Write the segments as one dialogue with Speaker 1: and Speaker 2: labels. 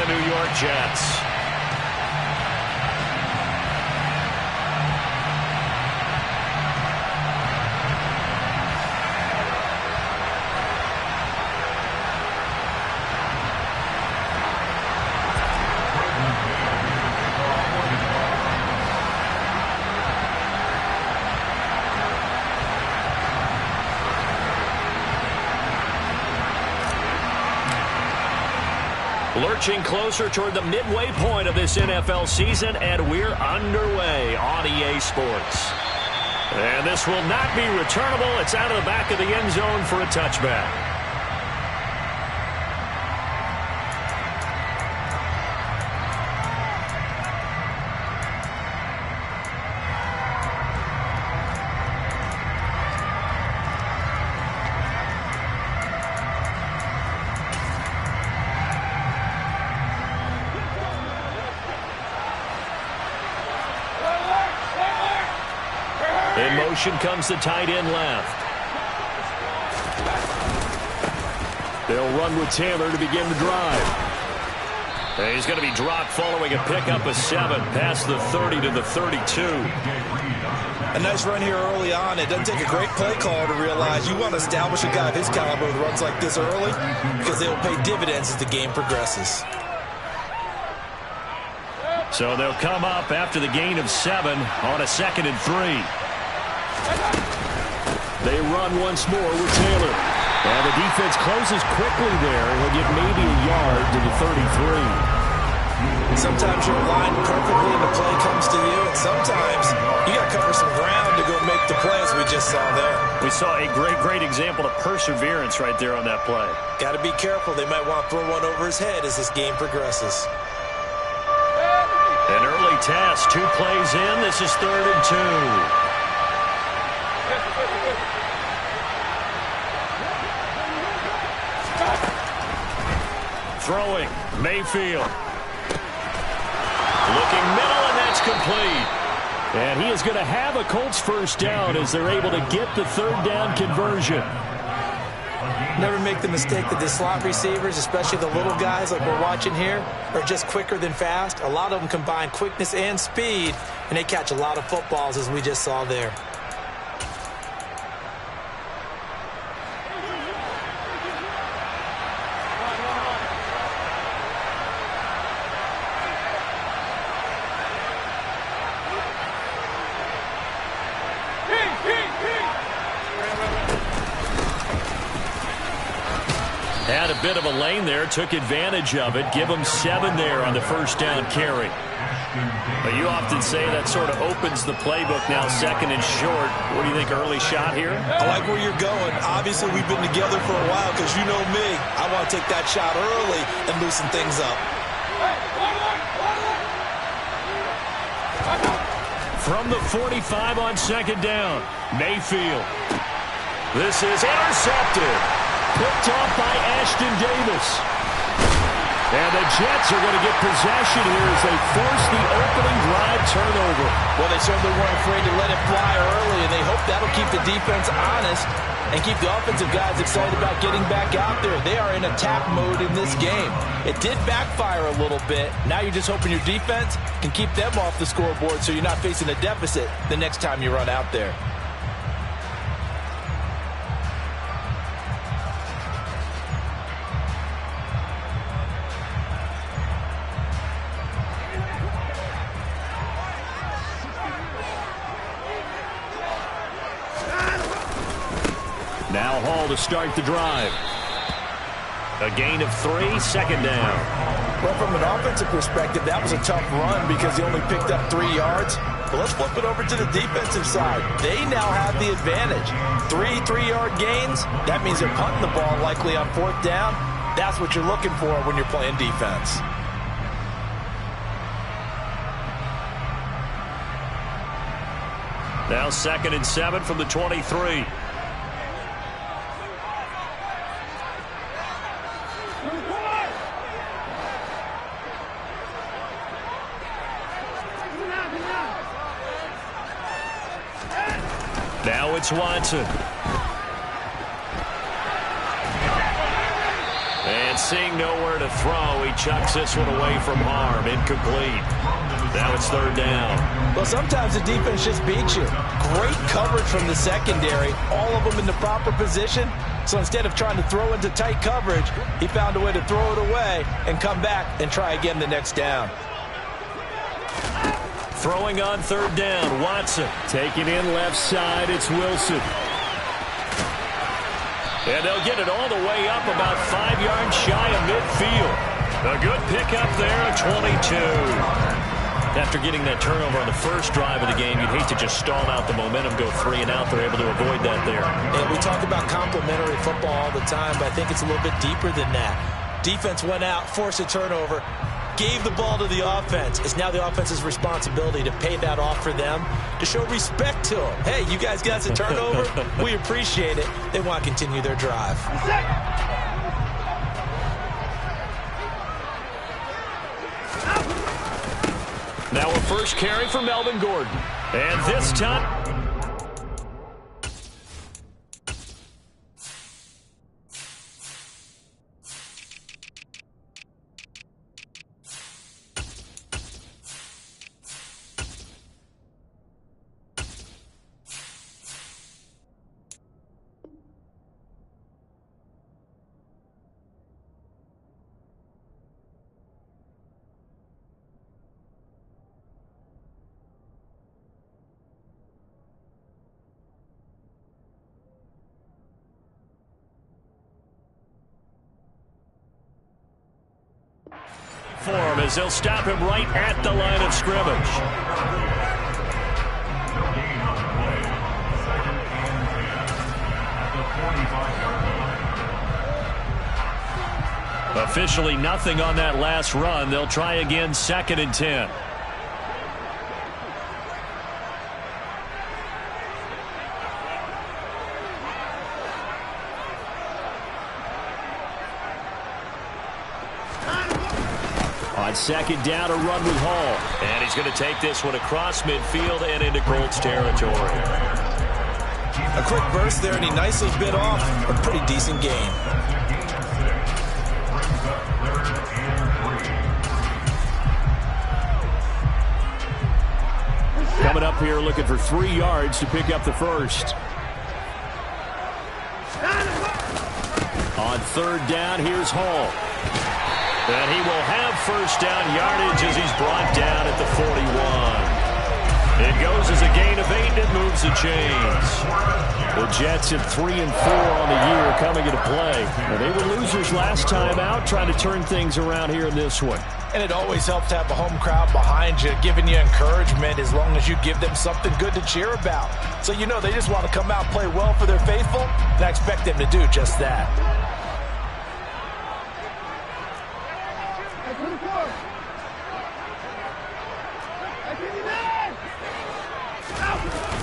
Speaker 1: the New York Jets. Lurching closer toward the midway point of this NFL season, and we're underway on EA Sports. And this will not be returnable. It's out of the back of the end zone for a touchback. In motion comes the tight end left. They'll run with Taylor to begin the drive. And he's going to be dropped following a pickup of 7 past the 30 to the 32.
Speaker 2: A nice run here early on. It doesn't take a great play caller to realize you want to establish a guy of his caliber with runs like this early because they will pay dividends as the game progresses.
Speaker 1: So they'll come up after the gain of 7 on a 2nd and 3. They run once more with Taylor. And the defense closes quickly there. He'll get maybe a yard to the 33.
Speaker 2: Sometimes you're aligned perfectly and the play comes to you. And sometimes you got to cover some ground to go make the play, as we just saw there.
Speaker 1: We saw a great example of perseverance right there on that play.
Speaker 2: Got to be careful. They might want to throw one over his head as this game progresses.
Speaker 1: An early test. 2 plays in. This is 3rd and 2. Throwing, Mayfield. Looking middle, and that's complete. And he is going to have a Colts first down as they're able to get the 3rd down conversion.
Speaker 2: Never make the mistake that the slot receivers, especially the little guys like we're watching here, are just quicker than fast. A lot of them combine quickness and speed, and they catch a lot of footballs, as we just saw there.
Speaker 1: Had a bit of a lane there, took advantage of it. Give him 7 there on the first down carry. But you often say that sort of opens the playbook now, 2nd and short. What do you think, early shot here?
Speaker 2: I like where you're going. Obviously, we've been together for a while because you know me. I want to take that shot early and loosen things up.
Speaker 1: From the 45 on 2nd down, Mayfield. This is intercepted. Picked off by Ashton Davis. And the Jets are going to get possession here as they force the opening drive turnover.
Speaker 2: Well, they certainly weren't afraid to let it fly early, and they hope that'll keep the defense honest and keep the offensive guys excited about getting back out there. They are in attack mode in this game. It did backfire a little bit. Now you're just hoping your defense can keep them off the scoreboard so you're not facing a deficit the next time you run out there.
Speaker 1: Now Hall to start the drive. A gain of 3, 2nd down.
Speaker 2: Well, from an offensive perspective, that was a tough run because he only picked up 3 yards. But let's flip it over to the defensive side. They now have the advantage. 3 3-yard gains. That means they're punting the ball likely on 4th down. That's what you're looking for when you're playing defense.
Speaker 1: Now 2nd and 7 from the 23. Now it's Watson. And seeing nowhere to throw, he chucks this one away from harm. Incomplete. Now it's third down.
Speaker 2: Well, sometimes the defense just beats you. Great coverage from the secondary, all of them in the proper position. So instead of trying to throw into tight coverage, he found a way to throw it away and come back and try again the next down.
Speaker 1: Throwing on third down, Watson. Taking in left side, it's Wilson. And they'll get it all the way up about 5 yards shy of midfield. A good pickup there at 22. After getting that turnover on the first drive of the game, you'd hate to just stall out the momentum, go 3 and out. They're able to avoid that there.
Speaker 2: And we talk about complementary football all the time, but I think it's a little bit deeper than that. Defense went out, forced a turnover, gave the ball to the offense. It's now the offense's responsibility to pay that off for them, to show respect to them. Hey, you guys got a turnover? We appreciate it. They want to continue their drive.
Speaker 1: Now a first carry for Melvin Gordon. And this time... for him as they'll stop him right at the line of scrimmage. Officially nothing on that last run. They'll try again, 2nd and 10. On 2nd down, a run with Hall. And he's going to take this one across midfield and into Colts territory.
Speaker 2: A quick burst there, and he nicely bit off a pretty decent gain.
Speaker 1: Coming up here looking for 3 yards to pick up the first. On 3rd down, here's Hall. And he will have first down yardage as he's brought down at the 41. It goes as a gain of 8, and it moves the chains. The Jets at 3 and 4 on the year coming into play. Well, they were losers last time out, trying to turn things around here in this one.
Speaker 2: And it always helps to have a home crowd behind you, giving you encouragement as long as you give them something good to cheer about. So you know they just want to come out and play well for their faithful, and I expect them to do just that.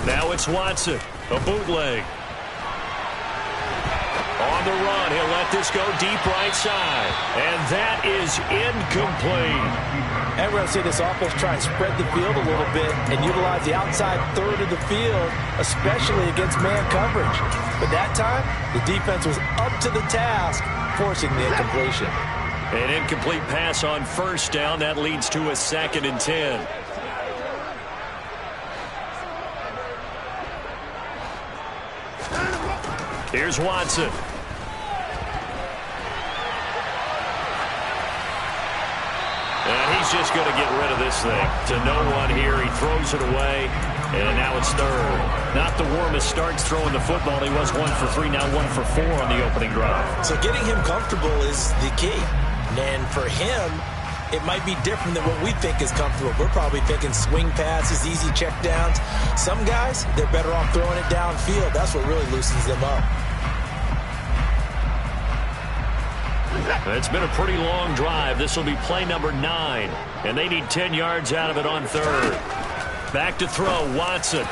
Speaker 1: Now it's Watson, a bootleg. On the run, he'll let this go deep right side. And that is incomplete.
Speaker 2: And we're going to see this offense try and spread the field a little bit and utilize the outside third of the field, especially against man coverage. But that time, the defense was up to the task, forcing the incompletion.
Speaker 1: An incomplete pass on first down. That leads to a 2nd and 10. Here's Watson. And he's just going to get rid of this thing. To no one here. He throws it away. And now it's 3rd. Not the warmest starts throwing the football. He was 1 for 3, now 1 for 4 on the opening drive.
Speaker 2: So getting him comfortable is the key. And for him, it might be different than what we think is comfortable. We're probably thinking swing passes, easy checkdowns. Some guys, they're better off throwing it downfield. That's what really loosens them up.
Speaker 1: It's been a pretty long drive. This will be play number 9. And they need 10 yards out of it on 3rd. Back to throw, Watson.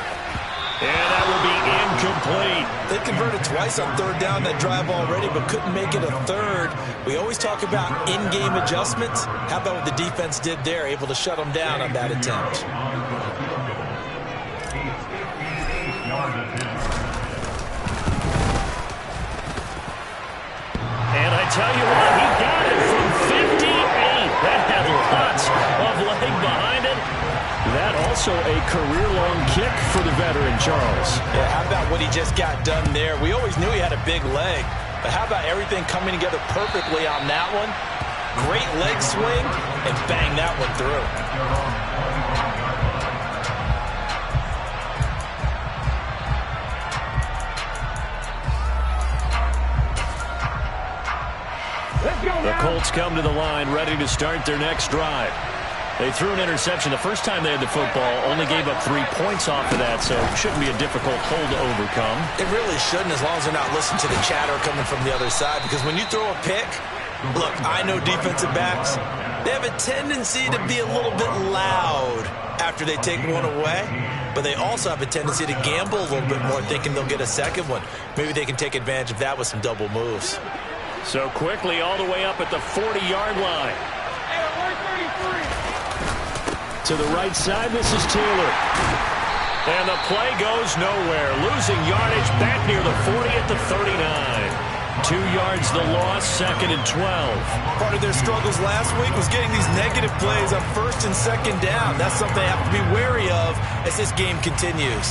Speaker 1: And that will be incomplete.
Speaker 2: They converted twice on 3rd down that drive already, but couldn't make it a 3rd. We always talk about in-game adjustments. How about what the defense did there, able to shut them down on that attempt?
Speaker 1: And I tell you what, he got lots of leg behind it. That also a career-long kick for the veteran, Charles.
Speaker 2: Yeah, how about what he just got done there? We always knew he had a big leg, but how about everything coming together perfectly on that one? Great leg swing, and bang that one through.
Speaker 1: The Colts come to the line, ready to start their next drive. They threw an interception the first time they had the football, only gave up 3 points off of that, so it shouldn't be a difficult hole to overcome.
Speaker 2: It really shouldn't, as long as they're not listening to the chatter coming from the other side, because when you throw a pick, look, I know defensive backs, they have a tendency to be a little bit loud after they take one away, but they also have a tendency to gamble a little bit more, thinking they'll get a second one. Maybe they can take advantage of that with some double moves.
Speaker 1: So quickly all the way up at the 40-yard line. To the right side, this is Taylor. And the play goes nowhere. Losing yardage back near the 40 at the 39. 2 yards the loss, 2nd and 12.
Speaker 2: Part of their struggles last week was getting these negative plays on 1st and 2nd down. That's something they have to be wary of as this game continues.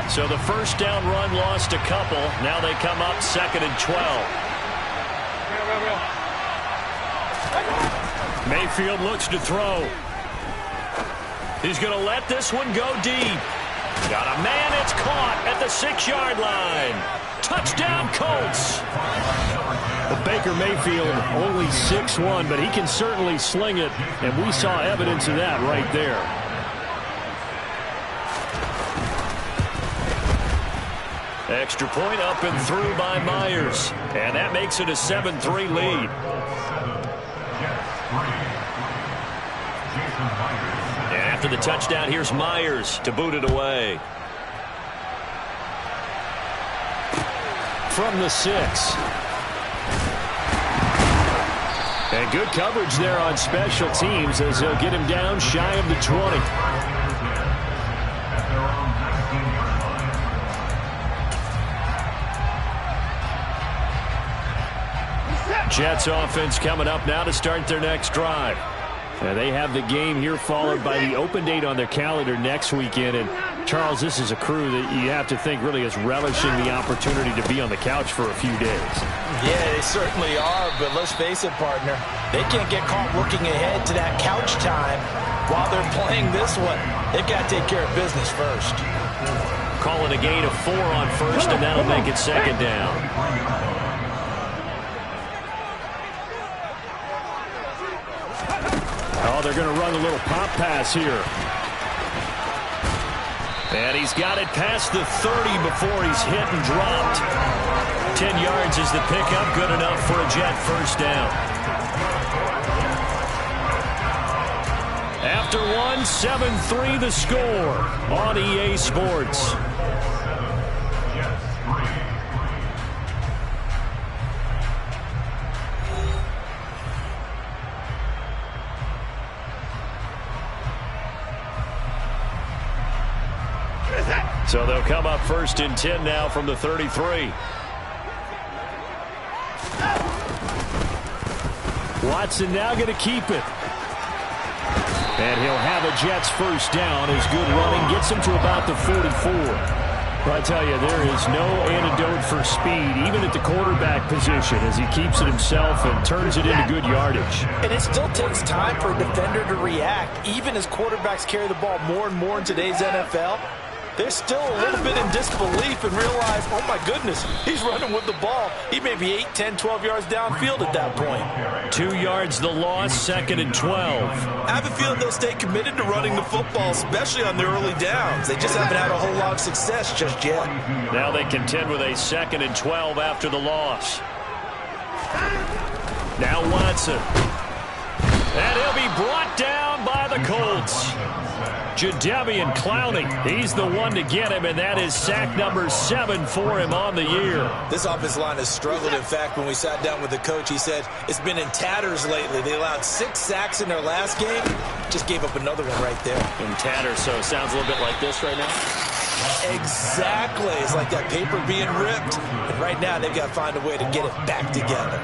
Speaker 1: So the first down run lost a couple. Now they come up 2nd and 12. Mayfield looks to throw. He's going to let this one go deep. Got a man, it's caught at the 6-yard line. Touchdown, Colts. Well, Baker Mayfield only 6'1", but he can certainly sling it, and we saw evidence of that right there. Extra point up and through by Myers. And that makes it a 7-3 lead. And after the touchdown, here's Myers to boot it away. From the 6. And good coverage there on special teams as they'll get him down shy of the 20. Jets offense coming up now to start their next drive. They have the game here followed by the open date on their calendar next weekend. And, Charles, this is a crew that you have to think really is relishing the opportunity to be on the couch for a few days.
Speaker 2: Yeah, they certainly are, but let's face it, partner. They can't get caught looking ahead to that couch time while they're playing this one. They've got to take care of business first.
Speaker 1: Calling a gain of 4 on first, and that'll make it 2nd down. Oh, they're going to run a little pop pass here. And he's got it past the 30 before he's hit and dropped. 10 yards is the pickup, good enough for a Jet first down. After one, 7-3 the score on EA Sports. So they'll come up 1st and 10 now from the 33. Watson now going to keep it. And he'll have a Jets first down as good running gets him to about the 44. But I tell you, there is no antidote for speed, even at the quarterback position, as he keeps it himself and turns it into good yardage.
Speaker 2: And it still takes time for a defender to react, even as quarterbacks carry the ball more and more in today's NFL. They're still a little bit in disbelief and realize, oh my goodness, he's running with the ball. He may be 8, 10, 12 yards downfield at that point.
Speaker 1: 2 yards the loss, 2nd and 12.
Speaker 2: I have a feeling they'll stay committed to running the football, especially on their early downs. They just haven't had a whole lot of success just yet.
Speaker 1: Now they contend with a 2nd and 12 after the loss. Now Watson. And he'll be brought down by the Colts. Jadeveon Clowney, he's the one to get him, and that is sack number 7 for him on the year.
Speaker 2: This offensive line has struggled. In fact, when we sat down with the coach, he said it's been in tatters lately. They allowed 6 sacks in their last game. Just gave up another one right there.
Speaker 1: In tatters, so it sounds a little bit like this right now.
Speaker 2: Exactly. It's like that paper being ripped. And right now, they've got to find a way to get it back together.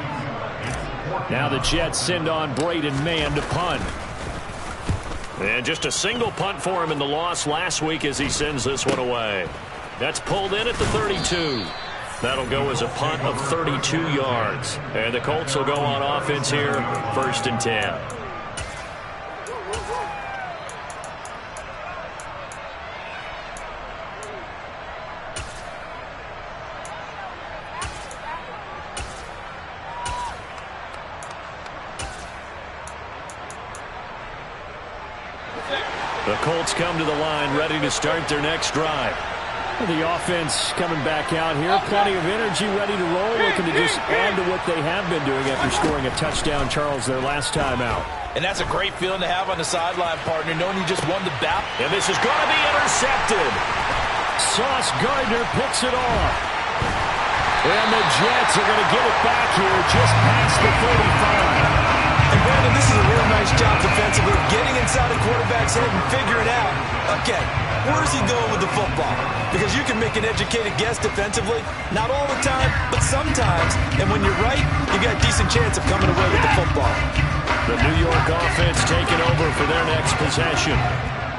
Speaker 1: Now the Jets send on Braden Mann to punt. And just a single punt for him in the loss last week as he sends this one away. That's pulled in at the 32. That'll go as a punt of 32 yards. And the Colts will go on offense here, 1st and 10. The Colts come to the line ready to start their next drive. The offense coming back out here. Plenty of energy, ready to roll, looking to just add to what they have been doing after scoring a touchdown, Charles, their last time out.
Speaker 2: And that's a great feeling to have on the sideline, partner, knowing you just won the battle.
Speaker 1: And this is going to be intercepted. Sauce Gardner picks it off. And the Jets are going to get it back here just past the 45.
Speaker 2: And Brandon, this is a real nice job defensively, getting inside the quarterback's head and figuring out, okay, where's he going with the football? Because you can make an educated guess defensively, not all the time, but sometimes. And when you're right, you got a decent chance of coming away with the football.
Speaker 1: The New York offense taking over for their next possession.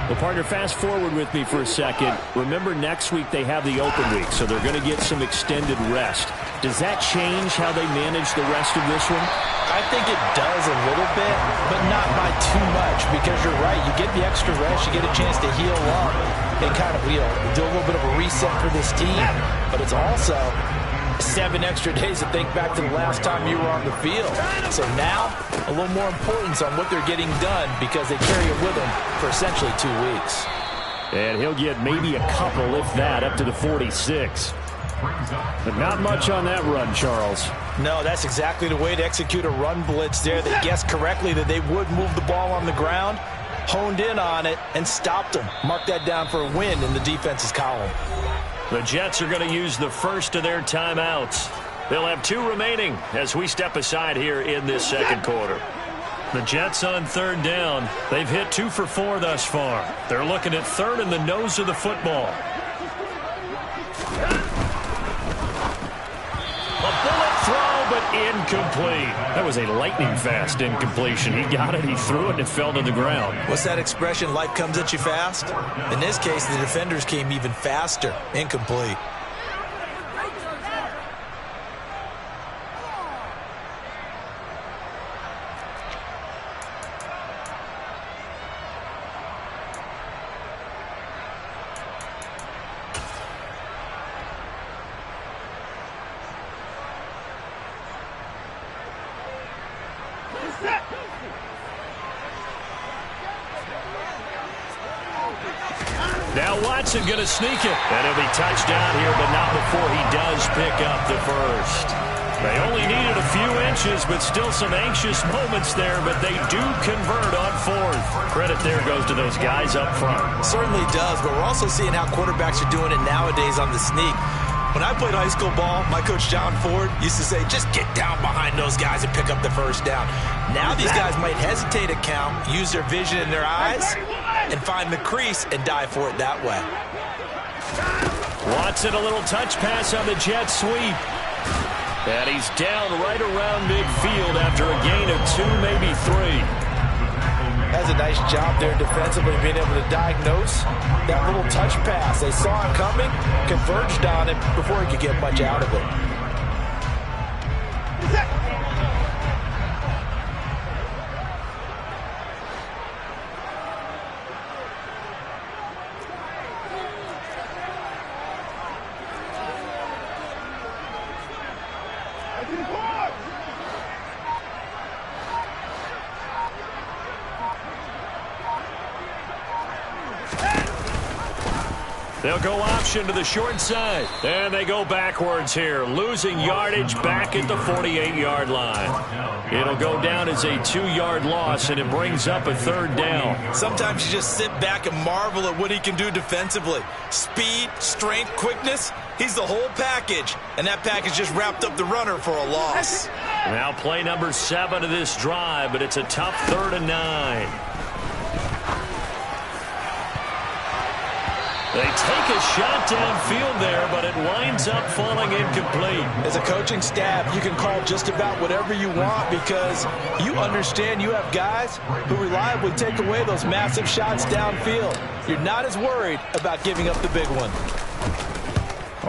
Speaker 1: Well, partner, fast forward with me for a second. Remember, next week they have the open week, so they're going to get some extended rest. Does that change how they manage the rest of this one?
Speaker 2: I think it does a little bit, but not by too much, because you're right. You get the extra rest, you get a chance to heal up and kind of, do a little bit of a reset for this team, but it's also 7 extra days to think back to the last time you were on the field. So now, a little more importance on what they're getting done because they carry it with them for essentially 2 weeks.
Speaker 1: And he'll get maybe a couple, if that, up to the 46. But not much on that run, Charles.
Speaker 2: No, that's exactly the way to execute a run blitz there. They guessed correctly that they would move the ball on the ground, honed in on it, and stopped them. Mark that down for a win in the defense's column.
Speaker 1: The Jets are going to use the first of their timeouts. They'll have 2 remaining as we step aside here in this second quarter. The Jets on 3rd down. They've hit 2 for 4 thus far. They're looking at 3rd in the nose of the football. A bullet throw, but incomplete. That was a lightning-fast incompletion. He got it, he threw it, and it fell to the ground.
Speaker 2: What's that expression, life comes at you fast? In this case, the defenders came even faster. Incomplete.
Speaker 1: Now Watson going to sneak it. And he'll be touched down here, but not before he does pick up the first. They only needed a few inches, but still some anxious moments there, but they do convert on 4th. Credit there goes to those guys up front.
Speaker 2: Certainly does, but we're also seeing how quarterbacks are doing it nowadays on the sneak. When I played high school ball, my coach John Ford used to say, just get down behind those guys and pick up the first down. Now these guys might hesitate to count, use their vision in their eyes, and find the crease and dive for it that way.
Speaker 1: Watson, a little touch pass on the jet sweep. And he's down right around midfield after a gain of 2, maybe 3.
Speaker 2: Has a nice job there defensively, being able to diagnose that little touch pass. They saw it coming, converged on it before he could get much out of it.
Speaker 1: They'll go option to the short side. And they go backwards here, losing yardage back at the 48-yard line. It'll go down as a 2-yard loss, and it brings up a 3rd down.
Speaker 2: Sometimes you just sit back and marvel at what he can do defensively. Speed, strength, quickness, he's the whole package. And that package just wrapped up the runner for a loss.
Speaker 1: Now play number 7 of this drive, but it's a tough 3rd and 9. They take a shot downfield there, but it winds up falling incomplete.
Speaker 2: As a coaching staff, you can call just about whatever you want because you understand you have guys who reliably take away those massive shots downfield. You're not as worried about giving up the big one.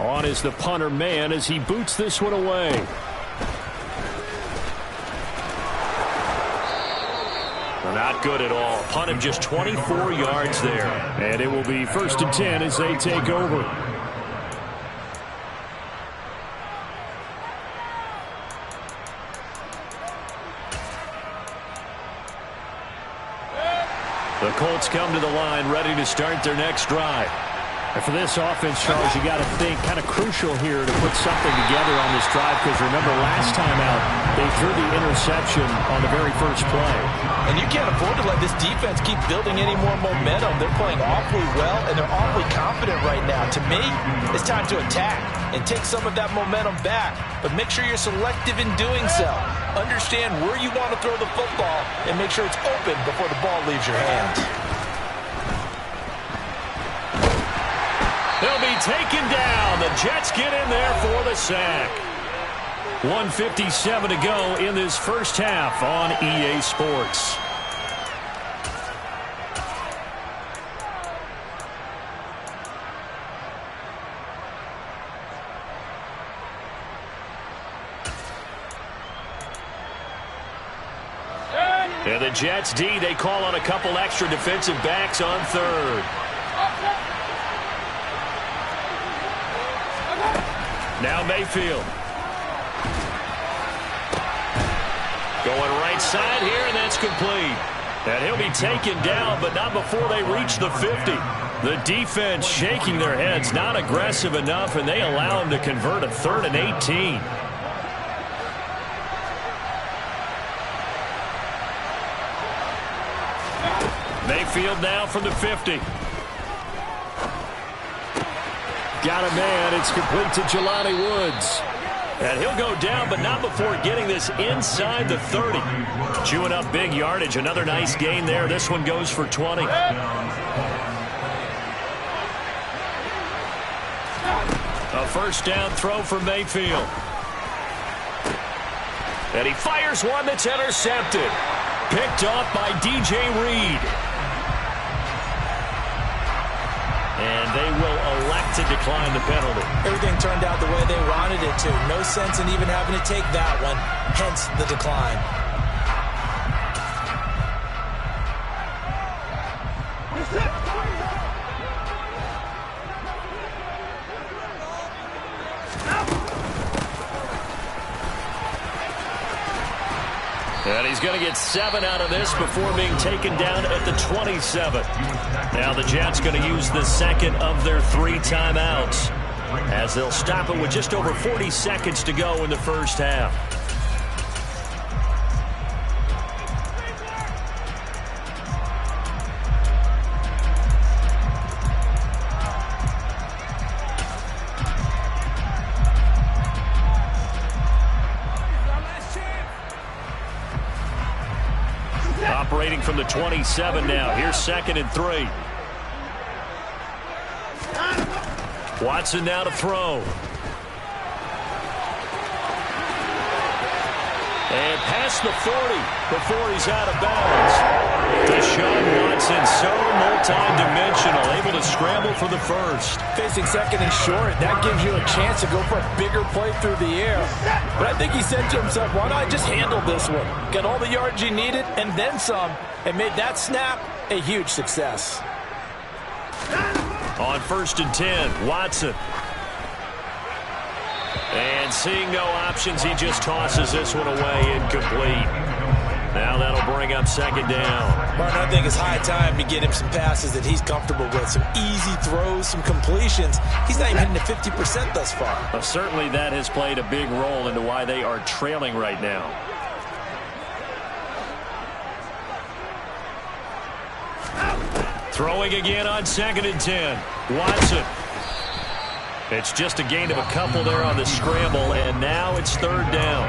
Speaker 1: On is the punter man as he boots this one away. Not good at all. Punt him just 24 yards there. And it will be 1st and 10 as they take over. The Colts come to the line ready to start their next drive. And for this offense, Charles, you got to think kind of crucial here to put something together on this drive because remember last time out they threw the interception on the very first play.
Speaker 2: And you can't afford to let this defense keep building any more momentum. They're playing awfully well and they're awfully confident right now. To me, it's time to attack and take some of that momentum back. But make sure you're selective in doing so. Understand where you want to throw the football and make sure it's open before the ball leaves your hands.
Speaker 1: They'll be taken down. The Jets get in there for the sack. 1:57 to go in this first half on EA Sports. And the Jets D, they call on a couple extra defensive backs on third. Now Mayfield. Going right side here, and that's complete. And he'll be taken down, but not before they reach the 50. The defense shaking their heads, not aggressive enough, and they allow him to convert a 3rd and 18. Mayfield now from the 50. Got a man. It's complete to Jelani Woods. And he'll go down, but not before getting this inside the 30. Chewing up big yardage. Another nice gain there. This one goes for 20. A first down throw for Mayfield. And he fires one that's intercepted. Picked off by DJ Reed. And they will elect to decline the penalty.
Speaker 2: Everything turned out the way they wanted it to. No sense in even having to take that one. Hence the decline.
Speaker 1: And he's going to get 7 out of this before being taken down at the 27. Now the Jets going to use the second of their 3 timeouts as they'll stop it with just over 40 seconds to go in the first half. Operating from the 27 now. Here's 2nd and 3. Watson now to throw. And past the 40 before he's out of bounds. Deshaun Watson, so multi-dimensional, able to scramble for the first.
Speaker 2: Facing 2nd and short, that gives you a chance to go for a bigger play through the air. But I think he said to himself, why not just handle this one? Got all the yards you needed and then some, and made that snap a huge success.
Speaker 1: On 1st and 10, Watson. And seeing no options, he just tosses this one away, incomplete. Now that'll bring up 2nd down.
Speaker 2: Martin, I think it's high time to get him some passes that he's comfortable with. Some easy throws, some completions. He's not even hitting to 50% thus far.
Speaker 1: Well, certainly that has played a big role into why they are trailing right now. Throwing again on 2nd and 10. Watson. It's just a gain of a couple there on the scramble, and now it's 3rd down.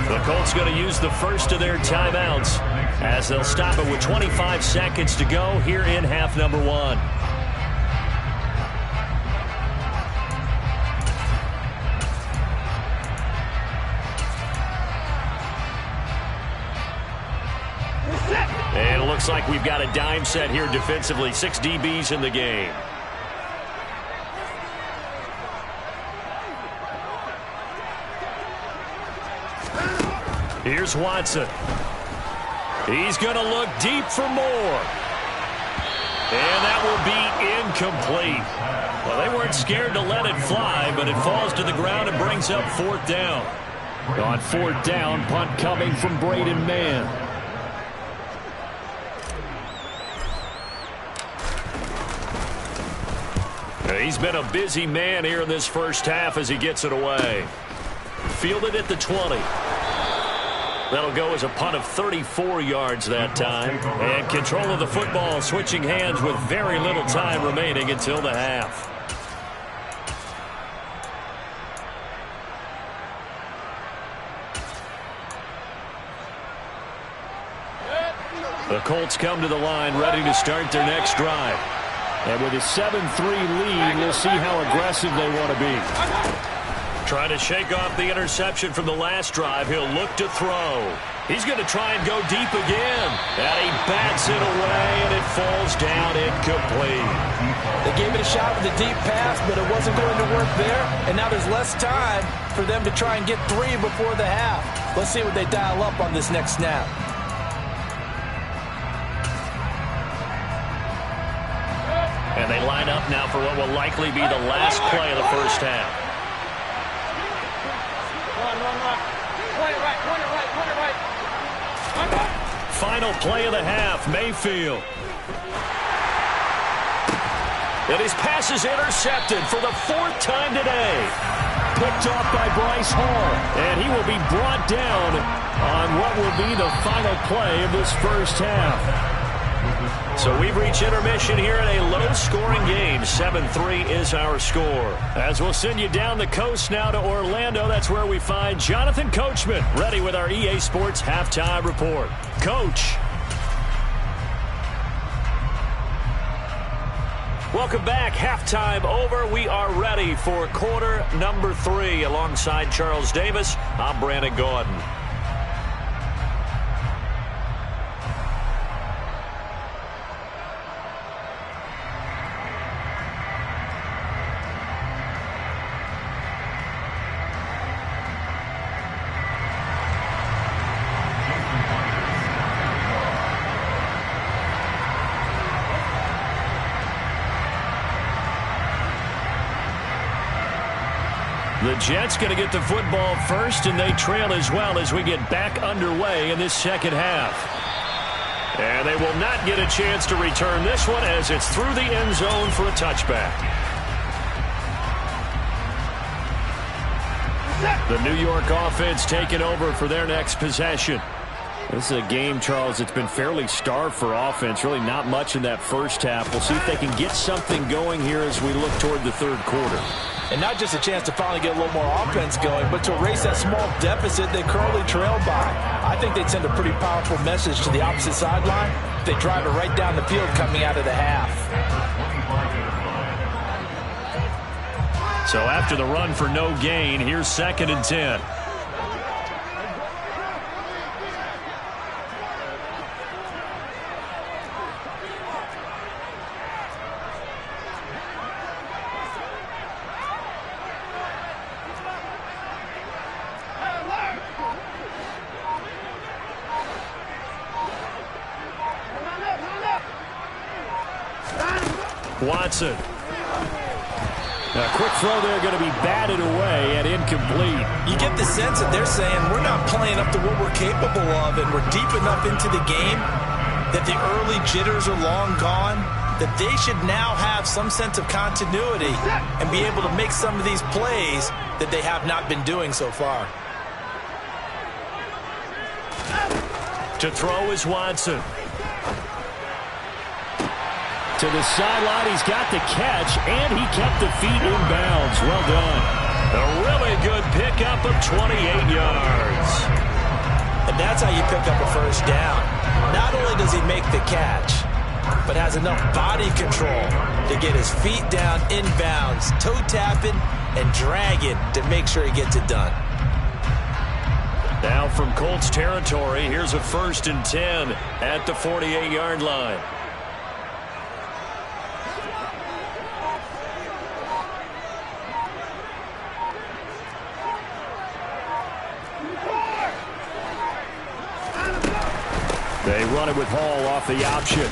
Speaker 1: The Colts going to use the first of their timeouts as they'll stop it with 25 seconds to go here in half number 1. looks like we've got a dime set here defensively. 6 DBs in the game. Here's Watson. He's going to look deep for more. And that will be incomplete. Well, they weren't scared to let it fly, but it falls to the ground and brings up 4th down. On 4th down, punt coming from Braden Mann. He's been a busy man here in this first half as he gets it away. Fielded at the 20. That'll go as a punt of 34 yards that time. And control of the football switching hands with very little time remaining until the half. The Colts come to the line ready to start their next drive. And with a 7-3 lead, we'll see how aggressive they want to be. Trying to shake off the interception from the last drive. He'll look to throw. He's going to try and go deep again. And he bats it away, and it falls down incomplete.
Speaker 2: They gave it a shot with a deep pass, but it wasn't going to work there. And now there's less time for them to try and get 3 before the half. Let's see what they dial up on this next snap.
Speaker 1: And they line up now for what will likely be the last play of the first half. Final play of the half, Mayfield. And his pass is intercepted for the 4th time today. Picked off by Bryce Hall. And he will be brought down on what will be the final play of this first half. So we've reached intermission here in a low-scoring game. 7-3 is our score. As we'll send you down the coast now to Orlando, that's where we find Jonathan Coachman, ready with our EA Sports Halftime Report. Coach. Welcome back. Halftime over. We are ready for quarter number 3. Alongside Charles Davis, I'm Brandon Gaudin. The Jets going to get the football first, and they trail as well as we get back underway in this second half. And they will not get a chance to return this one as it's through the end zone for a touchback. The New York offense taking over for their next possession. This is a game, Charles, it's been fairly starved for offense. Really not much in that first half. We'll see if they can get something going here as we look toward the third quarter.
Speaker 2: And not just a chance to finally get a little more offense going, but to erase that small deficit they currently trail by. I think they'd send a pretty powerful message to the opposite sideline if they drive it right down the field coming out of the half.
Speaker 1: So after the run for no gain, here's 2nd and 10. Watson. A quick throw there going to be batted away and incomplete.
Speaker 2: You get the sense that they're saying we're not playing up to what we're capable of, and we're deep enough into the game that the early jitters are long gone, that they should now have some sense of continuity and be able to make some of these plays that they have not been doing so far.
Speaker 1: To throw is Watson. To the sideline, he's got the catch, and he kept the feet in bounds. Well done. A really good pickup of 28 yards.
Speaker 2: And that's how you pick up a first down. Not only does he make the catch, but has enough body control to get his feet down in bounds, toe tapping and dragging to make sure he gets it done.
Speaker 1: Now from Colts territory, here's a 1st and 10 at the 48-yard line. They run it with Hall off the option.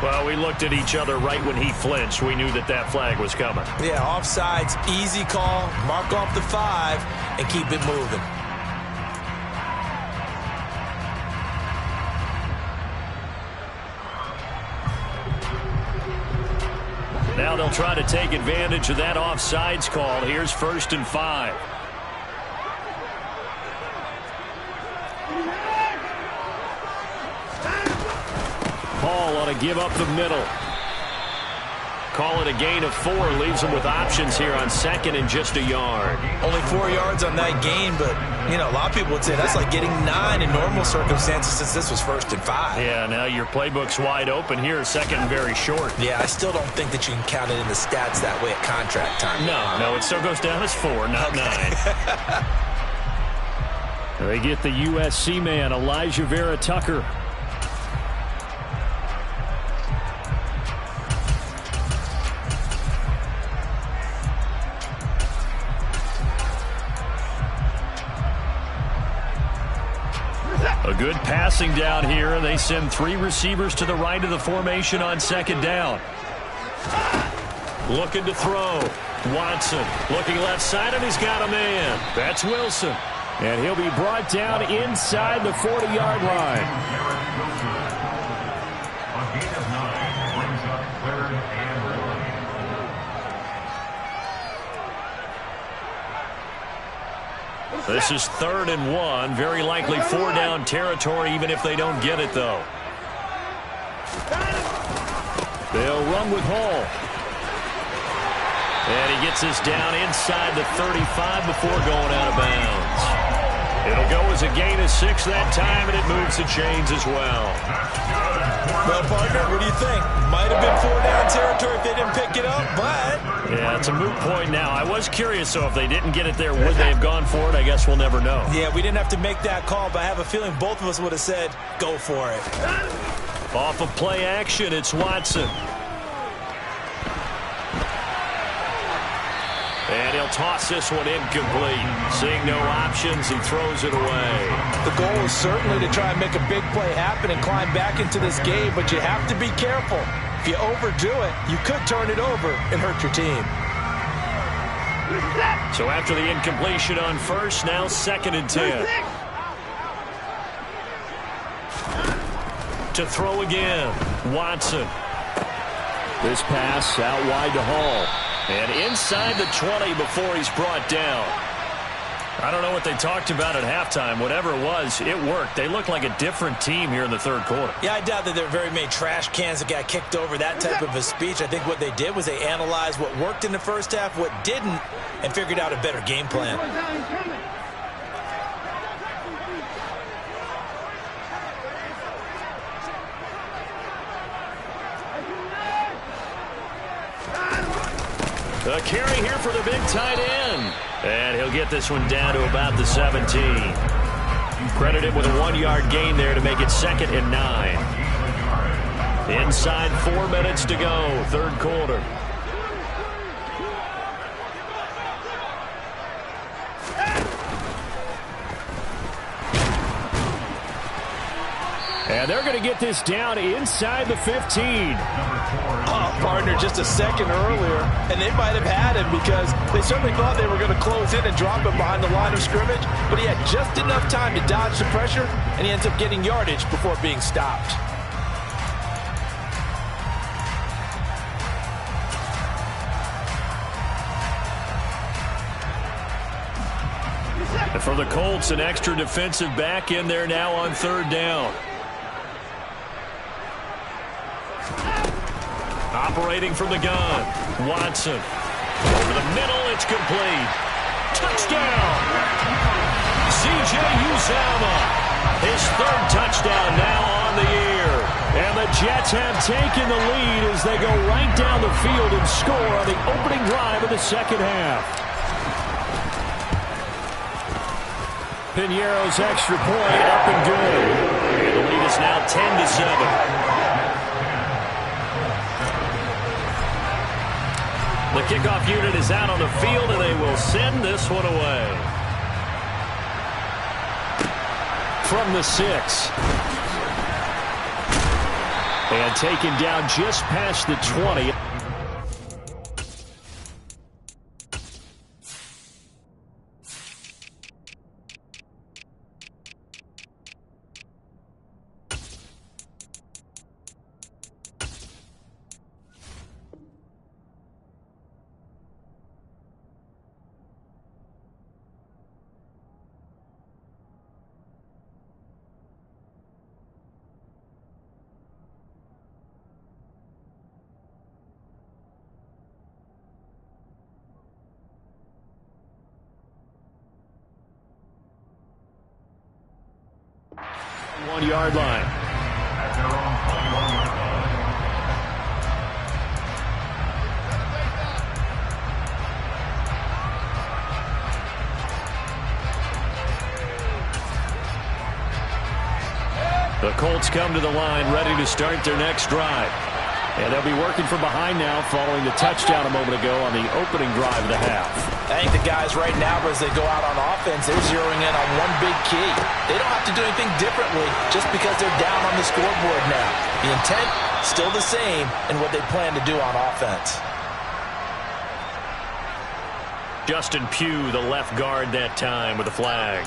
Speaker 1: Well, we looked at each other right when he flinched. We knew that that flag was coming.
Speaker 2: Yeah, offsides, easy call. Mark off the 5 and keep it moving.
Speaker 1: Now they'll try to take advantage of that offsides call. Here's 1st and 5. Hall ought to give up the middle. Call it a gain of 4. Leaves them with options here on 2nd and just a yard.
Speaker 2: Only 4 yards on that gain, but, you know, a lot of people would say that's like getting 9 in normal circumstances since this was 1st and 5.
Speaker 1: Yeah, now your playbook's wide open here, 2nd and very short.
Speaker 2: Yeah, I still don't think that you can count it in the stats that way at contract time.
Speaker 1: No, it still goes down as 4, not 9. They get the USC man, Elijah Vera Tucker. A good passing down here. They send 3 receivers to the right of the formation on 2nd down. Looking to throw. Watson looking left side, and he's got a man. That's Wilson. And he'll be brought down inside the 40-yard line. This is 3rd and 1. Very likely 4-down territory, even if they don't get it, though. They'll run with Hall. And he gets this down inside the 35 before going out of bounds. It'll go as a gain of 6 that time, and it moves the chains as well.
Speaker 2: Well, partner, what do you think? Might have been 4-down territory if they didn't pick it up, but...
Speaker 1: Yeah, it's a moot point now. I was curious, so if they didn't get it there, would they have gone for it? I guess we'll never know.
Speaker 2: Yeah, we didn't have to make that call, but I have a feeling both of us would have said, go for it.
Speaker 1: Off of play action, it's Watson. And he'll toss this one incomplete. Seeing no options, he throws it away.
Speaker 2: The goal is certainly to try and make a big play happen and climb back into this game, but you have to be careful. If you overdo it, you could turn it over and hurt your team.
Speaker 1: So after the incompletion on 1st, now 2nd and 10. To throw again, Watson. This pass out wide to Hall. And inside the 20 before he's brought down. I don't know what they talked about at halftime. Whatever it was, it worked. They look like a different team here in the 3rd quarter.
Speaker 2: Yeah, I doubt that there were very many trash cans that got kicked over, that type of a speech. I think what they did was they analyzed what worked in the 1st half, what didn't, and figured out a better game plan.
Speaker 1: A carry here for the big tight end. And he'll get this one down to about the 17. Credited with a 1-yard gain there to make it 2nd and 9. Inside 4 minutes to go, 3rd quarter. And they're going to get this down inside the 15.
Speaker 2: Partner, just a second earlier, and they might have had him because they certainly thought they were going to close in and drop him behind the line of scrimmage, but he had just enough time to dodge the pressure, and he ends up getting yardage before being stopped.
Speaker 1: And for the Colts, an extra defensive back in there now on 3rd down. Operating from the gun, Watson. Over the middle, it's complete. Touchdown! C.J. Uzomah. His third touchdown now on the year. And the Jets have taken the lead as they go right down the field and score on the opening drive of the second half. Piñeiro's extra point up and good. And the lead is now 10-7. The kickoff unit is out on the field, and they will send this one away. From the 6. And taken down just past the 20. One-yard line. The Colts come to the line ready to start their next drive. And they'll be working from behind now following the touchdown a moment ago on the opening drive of the half.
Speaker 2: I think the guys right now, as they go out on offense, they're zeroing in on one big key. They don't have to do anything differently just because they're down on the scoreboard now. The intent, still the same in what they plan to do on offense.
Speaker 1: Justin Pugh, the left guard that time with a flag.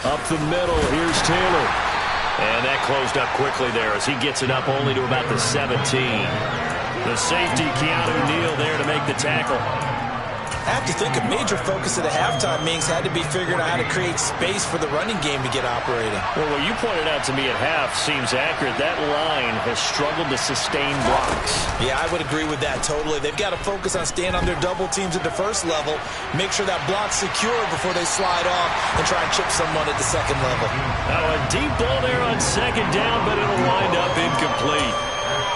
Speaker 1: Up the middle, here's Taylor. And that closed up quickly there as he gets it up only to about the 17. The safety, Keanu Neal, there to make the tackle.
Speaker 2: I have to think a major focus of the halftime meetings had to be figuring out how to create space for the running game to get operating.
Speaker 1: Well, what you pointed out to me at half seems accurate. That line has struggled to sustain blocks.
Speaker 2: Yeah, I would agree with that totally. They've got to focus on staying on their double teams at the first level, make sure that block's secure before they slide off and try and chip someone at the second level.
Speaker 1: Now a deep ball there on second down, but it'll wind up incomplete.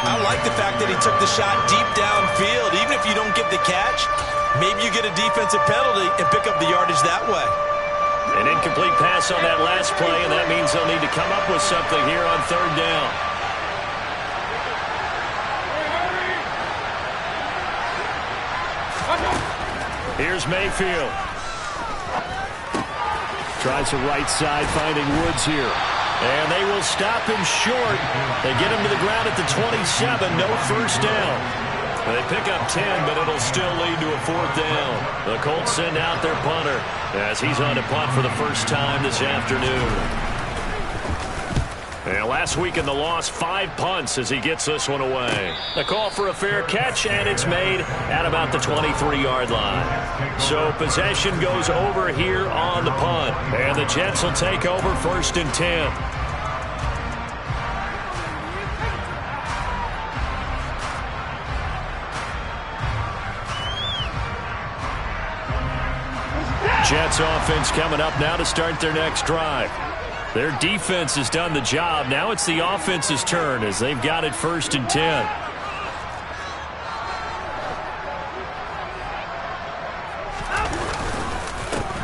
Speaker 2: I like the fact that he took the shot deep downfield. Even if you don't get the catch, maybe you get a defensive penalty and pick up the yardage that way.
Speaker 1: An incomplete pass on that last play, and that means they'll need to come up with something here on third down. Here's Mayfield. Tries the right side, finding Woods here. And they will stop him short. They get him to the ground at the 27. No first down. They pick up 10, but it'll still lead to a fourth down. The Colts send out their punter as he's on to punt for the first time this afternoon. And last week in the loss, 5 punts as he gets this one away. A call for a fair catch, and it's made at about the 23-yard line. So possession goes over here on the punt. And the Jets will take over first and 10. Jets offense coming up now to start their next drive. Their defense has done the job. Now it's the offense's turn as they've got it first and 10.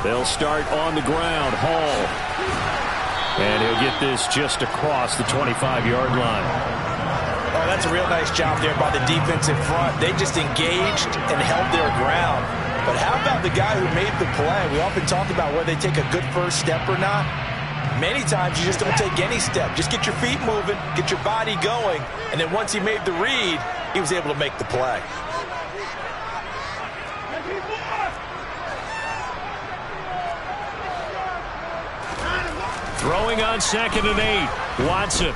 Speaker 1: They'll start on the ground. Hall. And he'll get this just across the 25-yard line.
Speaker 2: Oh, that's a real nice job there by the defensive front. They just engaged and held their ground. But how about the guy who made the play? We often talk about whether they take a good first step or not. Many times you just don't take any step. Just get your feet moving, get your body going, and then once he made the read, he was able to make the play.
Speaker 1: Throwing on 2nd and 8. Watson.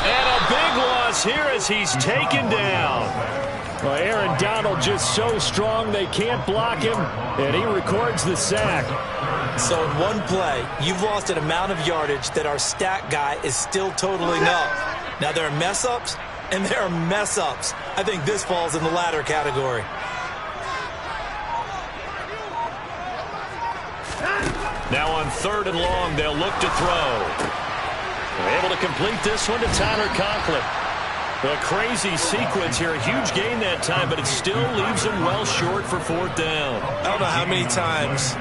Speaker 1: And a big loss here as he's taken down. Well, Aaron Donald just so strong they can't block him, and he records the sack.
Speaker 2: So in one play, you've lost an amount of yardage that our stat guy is still totaling up. Now, there are mess-ups, and there are mess-ups. I think this falls in the latter category.
Speaker 1: Now on 3rd and long, they'll look to throw. They're able to complete this one to Tyler Conklin. A crazy sequence here. A huge gain that time, but it still leaves him well short for 4th down.
Speaker 2: I don't know how many times,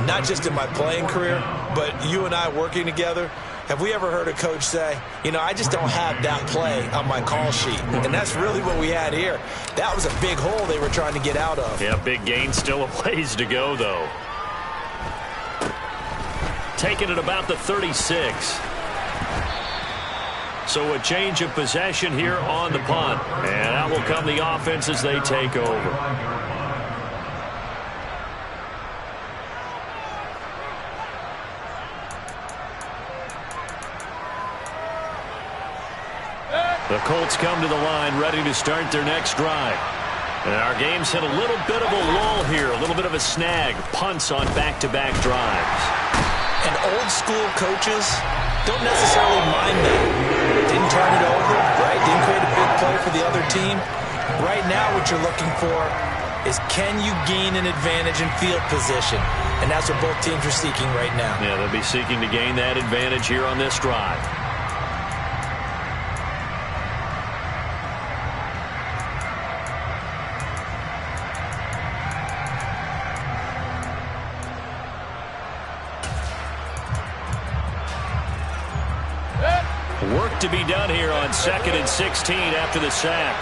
Speaker 2: not just in my playing career, but you and I working together, have we ever heard a coach say, you know, I just don't have that play on my call sheet. And that's really what we had here. That was a big hole they were trying to get out of.
Speaker 1: Yeah, big gain, still a ways to go, though. Taking it about the 36. So a change of possession here on the punt. And out will come the offense as they take over. The Colts come to the line ready to start their next drive. And our game's hit a little bit of a lull here, a little bit of a snag. Punts on back-to-back drives.
Speaker 2: And old-school coaches don't necessarily mind that. Didn't turn it over, right? Didn't create a big play for the other team. Right now what you're looking for is can you gain an advantage in field position? And that's what both teams are seeking right now.
Speaker 1: Yeah, they'll be seeking to gain that advantage here on this drive. Work to be done here on 2nd and 16 after the sack.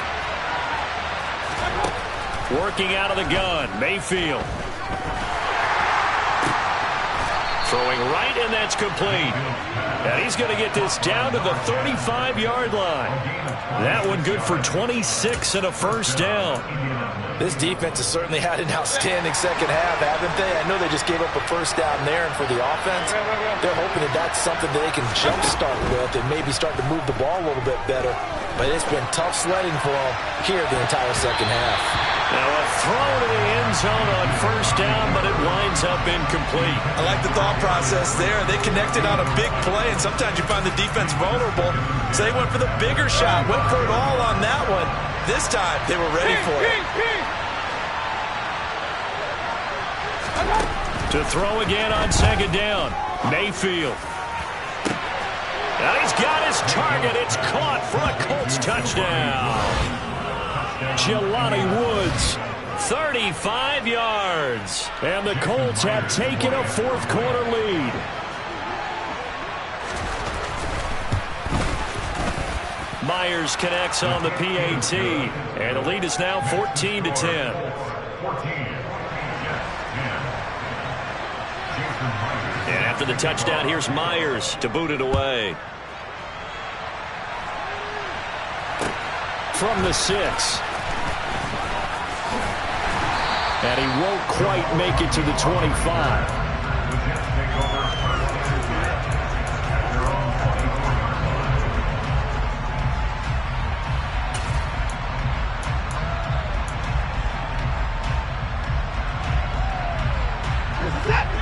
Speaker 1: Working out of the gun, Mayfield. Throwing right, and that's complete. And he's going to get this down to the 35-yard line. That one good for 26 and a 1st down.
Speaker 2: This defense has certainly had an outstanding second half, haven't they? I know they just gave up a 1st down there, and for the offense, they're hoping that that's something that they can jumpstart with and maybe start to move the ball a little bit better. But it's been tough sledding for them here the entire second half.
Speaker 1: Now a throw to the end zone on 1st down, but it winds up incomplete.
Speaker 2: I like the thought process there. They connected on a big play, and sometimes you find the defense vulnerable. So they went for the bigger shot, went for it all on that one. This time, they were ready for it.
Speaker 1: To throw again on 2nd down, Mayfield. Now he's got his target. It's caught for a Colts touchdown. Jelani Woods, 35 yards. And the Colts have taken a 4th quarter lead. Myers connects on the PAT. And the lead is now 14-10. And after the touchdown, here's Myers to boot it away. From the 6. And he won't quite make it to the 25.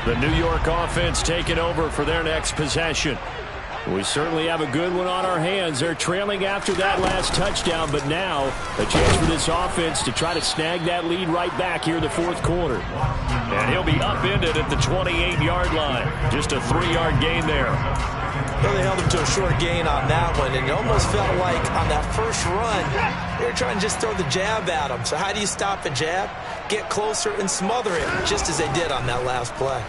Speaker 1: The New York offense taking over for their next possession. We certainly have a good one on our hands. They're trailing after that last touchdown, but now a chance for this offense to try to snag that lead right back here in the 4th quarter. And he'll be upended at the 28-yard line. Just a 3-yard gain there.
Speaker 2: Really held him to a short gain on that one, and it almost felt like on that first run, they were trying to just throw the jab at him. So how do you stop a jab? Get closer and smother it, just as they did on that last play.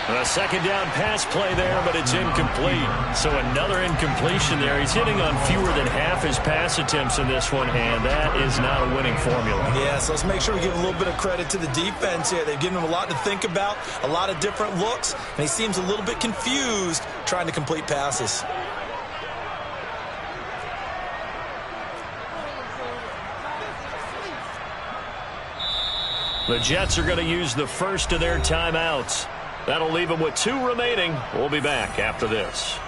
Speaker 1: A 2nd down pass play there, but it's incomplete. So another incompletion there. He's hitting on fewer than half his pass attempts in this one, and that is not a winning formula.
Speaker 2: Yeah, so let's make sure we give a little bit of credit to the defense here. They've given him a lot to think about, a lot of different looks, and he seems a little bit confused trying to complete passes.
Speaker 1: The Jets are going to use the first of their timeouts. That'll leave them with 2 remaining. We'll be back after this.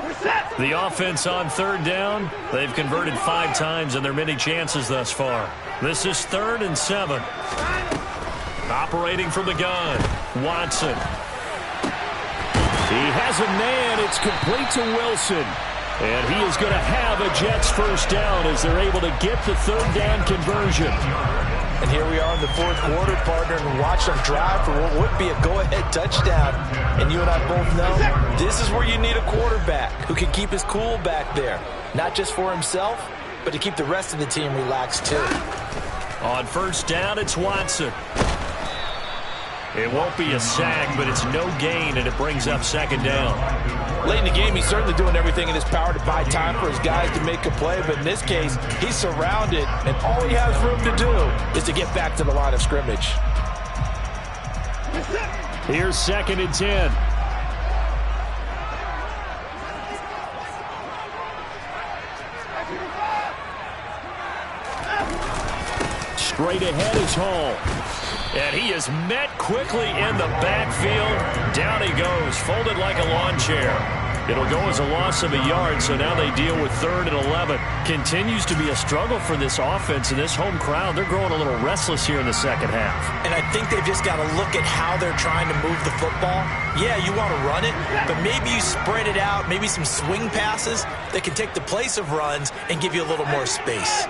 Speaker 3: We're set.
Speaker 1: The offense on third down, they've converted 5 times in their many chances thus far. This is 3rd and 7. Operating from the gun, Watson. He has a man. It's complete to Wilson. And he is going to have a Jets first down as they're able to get the 3rd down conversion.
Speaker 2: And here we are in the 4th quarter, partner, and watch them drive for what would be a go-ahead touchdown. And you and I both know this is where you need a quarterback who can keep his cool back there. Not just for himself, but to keep the rest of the team relaxed too.
Speaker 1: On first down, it's Watson. It won't be a sack, but it's no gain, and it brings up 2nd down.
Speaker 2: Late in the game, he's certainly doing everything in his power to buy time for his guys to make a play, but in this case, he's surrounded, and all he has room to do is to get back to the line of scrimmage.
Speaker 1: Here's 2nd and 10. Straight ahead is Hall. And he is met quickly in the backfield. Down he goes, folded like a lawn chair. It'll go as a loss of a yard, so now they deal with 3rd and 11. Continues to be a struggle for this offense and this home crowd. They're growing a little restless here in the second half.
Speaker 2: And I think they've just got to look at how they're trying to move the football. Yeah, you want to run it, but maybe you spread it out, maybe some swing passes that can take the place of runs and give you a little more space.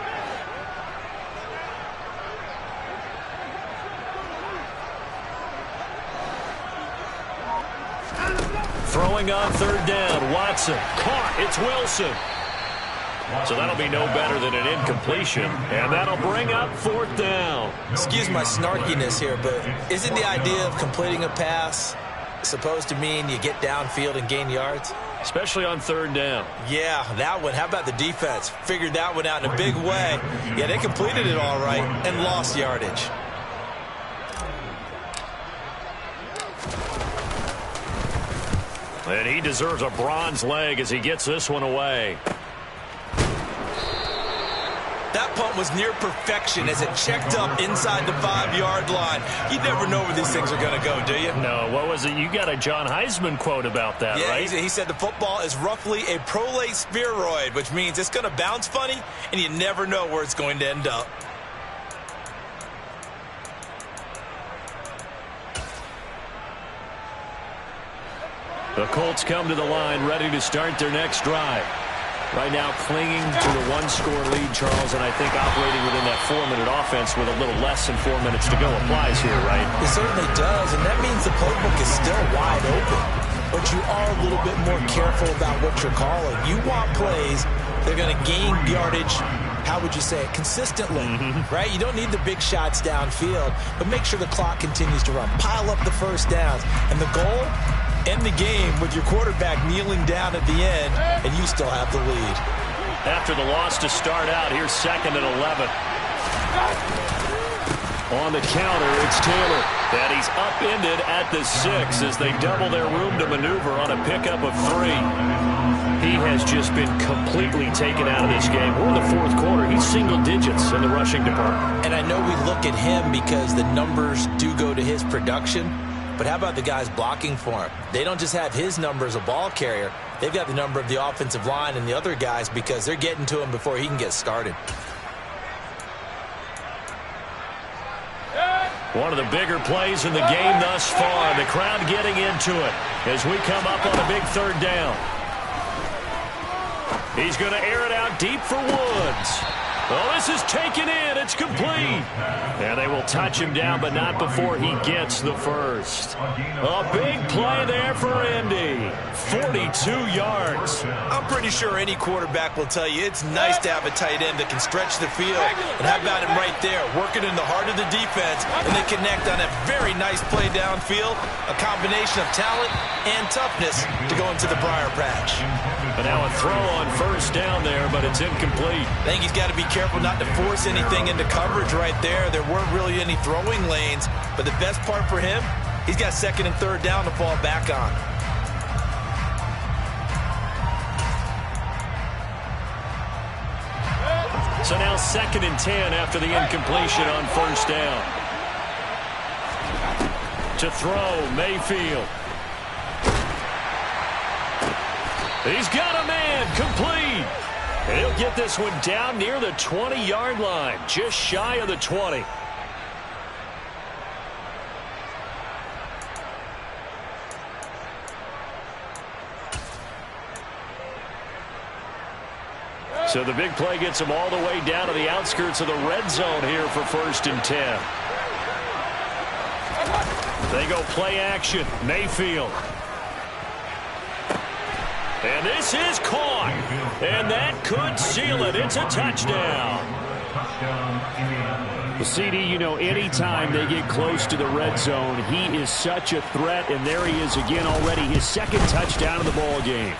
Speaker 1: Throwing on 3rd down, Watson. Caught, it's Wilson. So that'll be no better than an incompletion, and that'll bring up 4th down.
Speaker 2: Excuse my snarkiness here, but isn't the idea of completing a pass supposed to mean you get downfield and gain yards?
Speaker 1: Especially on 3rd down.
Speaker 2: Yeah, that one. How about the defense? Figured that one out in a big way. Yeah, they completed it all right and lost yardage.
Speaker 1: And he deserves a bronze leg as he gets this one away.
Speaker 2: That punt was near perfection as it checked up inside the 5-yard line. You never know where these things are going to go, do you?
Speaker 1: No, what was it? You got a John Heisman quote about that,
Speaker 2: yeah,
Speaker 1: right?
Speaker 2: He said the football is roughly a prolate spheroid, which means it's going to bounce funny, and you never know where it's going to end up.
Speaker 1: The Colts come to the line, ready to start their next drive. Right now clinging to the 1-score lead, Charles, and I think operating within that 4-minute offense with a little less than 4 minutes to go applies here, right?
Speaker 2: It certainly does, and that means the playbook is still wide open. But you are a little bit more careful about what you're calling. You want plays that are going to gain yardage, how would you say it, consistently, right? You don't need the big shots downfield, but make sure the clock continues to run. Pile up the first downs. And the goal? End the game with your quarterback kneeling down at the end, and you still have the lead.
Speaker 1: After the loss to start out, here's 2nd and 11. On the counter, it's Taylor. And he's upended at the 6 as they double their room to maneuver on a pickup of 3. He has just been completely taken out of this game. We're in the 4th quarter. He's single digits in the rushing department.
Speaker 2: And I know we look at him because the numbers do go to his production. But how about the guys blocking for him? They don't just have his number as a ball carrier. They've got the number of the offensive line and the other guys because they're getting to him before he can get started.
Speaker 1: One of the bigger plays in the game thus far. The crowd getting into it as we come up on a big 3rd down. He's going to air it out deep for Woods. Oh, this is taken in. It's complete. And they will touch him down, but not before he gets the first. A big play there for Indy. 42 yards.
Speaker 2: I'm pretty sure any quarterback will tell you it's nice to have a tight end that can stretch the field. And how about him right there, working in the heart of the defense, and they connect on a very nice play downfield, a combination of talent and toughness to go into the briar patch.
Speaker 1: And now a throw on first down there, but it's incomplete.
Speaker 2: I think he's got to be careful not to force anything into coverage right there. There weren't really any throwing lanes, but the best part for him, he's got 2nd and 3rd down to fall back on.
Speaker 1: So now 2nd and 10 after the incompletion on first down. To throw, Mayfield. He's got a man, complete. And he'll get this one down near the 20-yard line, just shy of the 20. So the big play gets him all the way down to the outskirts of the red zone here for 1st and 10. They go play action. Mayfield. And this is caught. And that could seal it. It's a touchdown.
Speaker 3: Well, CD, you know, anytime they get close to the red zone, he is such a threat. And there he is again already, his 2nd touchdown of the ball game.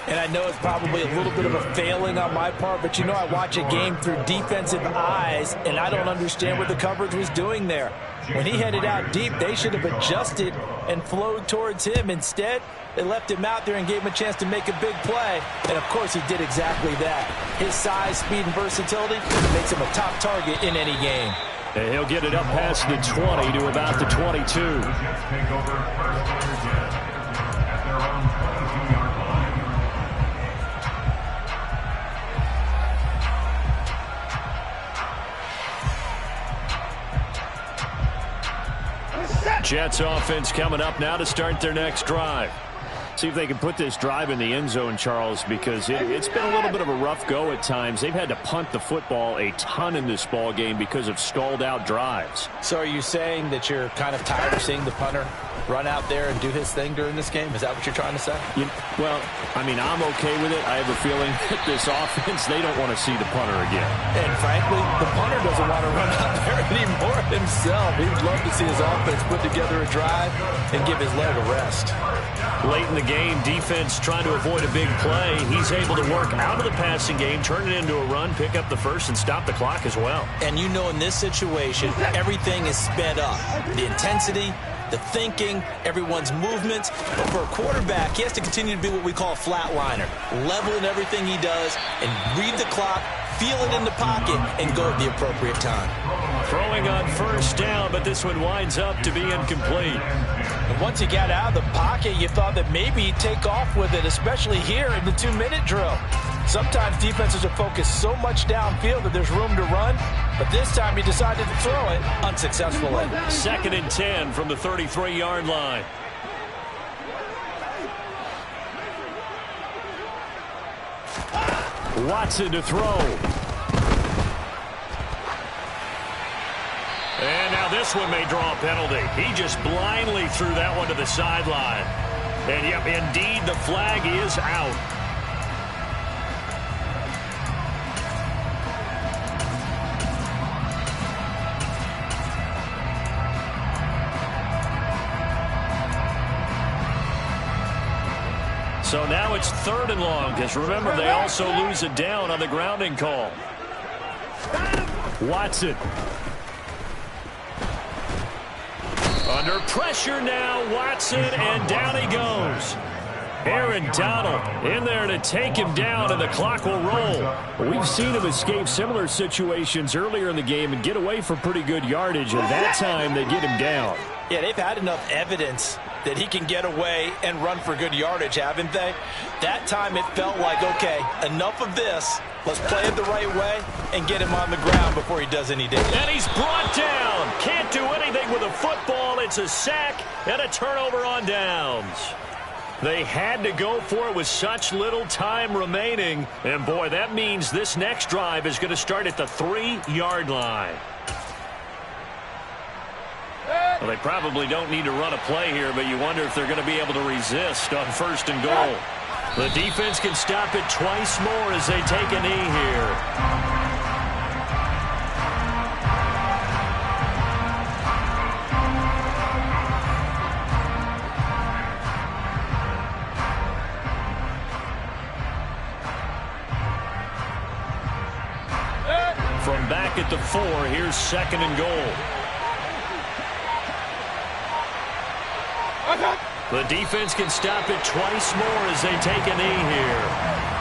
Speaker 2: And I know it's probably a little bit of a failing on my part, but you know I watch a game through defensive eyes, and I don't understand what the coverage was doing there. When he headed out deep, they should have adjusted and flowed towards him. Instead, they left him out there and gave him a chance to make a big play. And, of course, he did exactly that. His size, speed, and versatility makes him a top target in any game.
Speaker 1: And he'll get it up past the 20 to about the 22. Jets offense coming up now to start their next drive.
Speaker 3: See if they can put this drive in the end zone, Charles, because it's been a little bit of a rough go at times. They've had to punt the football a ton in this ball game because of stalled out drives.
Speaker 2: So are you saying that you're kind of tired of seeing the punter run out there and do his thing during this game? Is that what you're trying to say?
Speaker 3: Well, I mean, I'm okay with it. I have a feeling that this offense, they don't want to see the punter again.
Speaker 2: And frankly, the punter doesn't want to run out there anymore himself. He'd love to see his offense put together a drive and give his leg a rest.
Speaker 1: Late in the game, defense trying to avoid a big play. He's able to work out of the passing game, turn it into a run, pick up the first, and stop the clock as well.
Speaker 2: And you know in this situation, everything is sped up. The intensity, the thinking, everyone's movements. But for a quarterback, he has to continue to be what we call a flatliner. Level in everything he does and read the clock, feel it in the pocket, and go at the appropriate time.
Speaker 1: Throwing on 1st down, but this one winds up to be incomplete.
Speaker 2: And once he got out of the pocket, you thought that maybe he'd take off with it, especially here in the 2-minute drill. Sometimes defenses are focused so much downfield that there's room to run, but this time he decided to throw it unsuccessfully.
Speaker 1: 2nd and 10 from the 33-yard line. Watson to throw. And now this one may draw a penalty. He just blindly threw that one to the sideline. And, yep, indeed, the flag is out. So now it's 3rd and long, because remember, they also lose it down on the grounding call. Watson. Under pressure now, Watson, and down he goes. Aaron Donald in there to take him down, and the clock will roll.
Speaker 3: We've seen him escape similar situations earlier in the game and get away for pretty good yardage, and that time they get him down.
Speaker 2: Yeah, they've had enough evidence that he can get away and run for good yardage, haven't they? That time it felt like, okay, enough of this. Let's play it the right way and get him on the ground before he does any damage.
Speaker 1: And he's brought down. Can't do anything with a football. It's a sack and a turnover on downs. They had to go for it with such little time remaining. And, boy, that means this next drive is going to start at the 3-yard line. Well, they probably don't need to run a play here, but you wonder if they're going to be able to resist on 1st and goal. The defense can stop it twice more as they take a knee here. From back at the 4, here's 2nd and goal. The defense can stop it twice more as they take a knee here.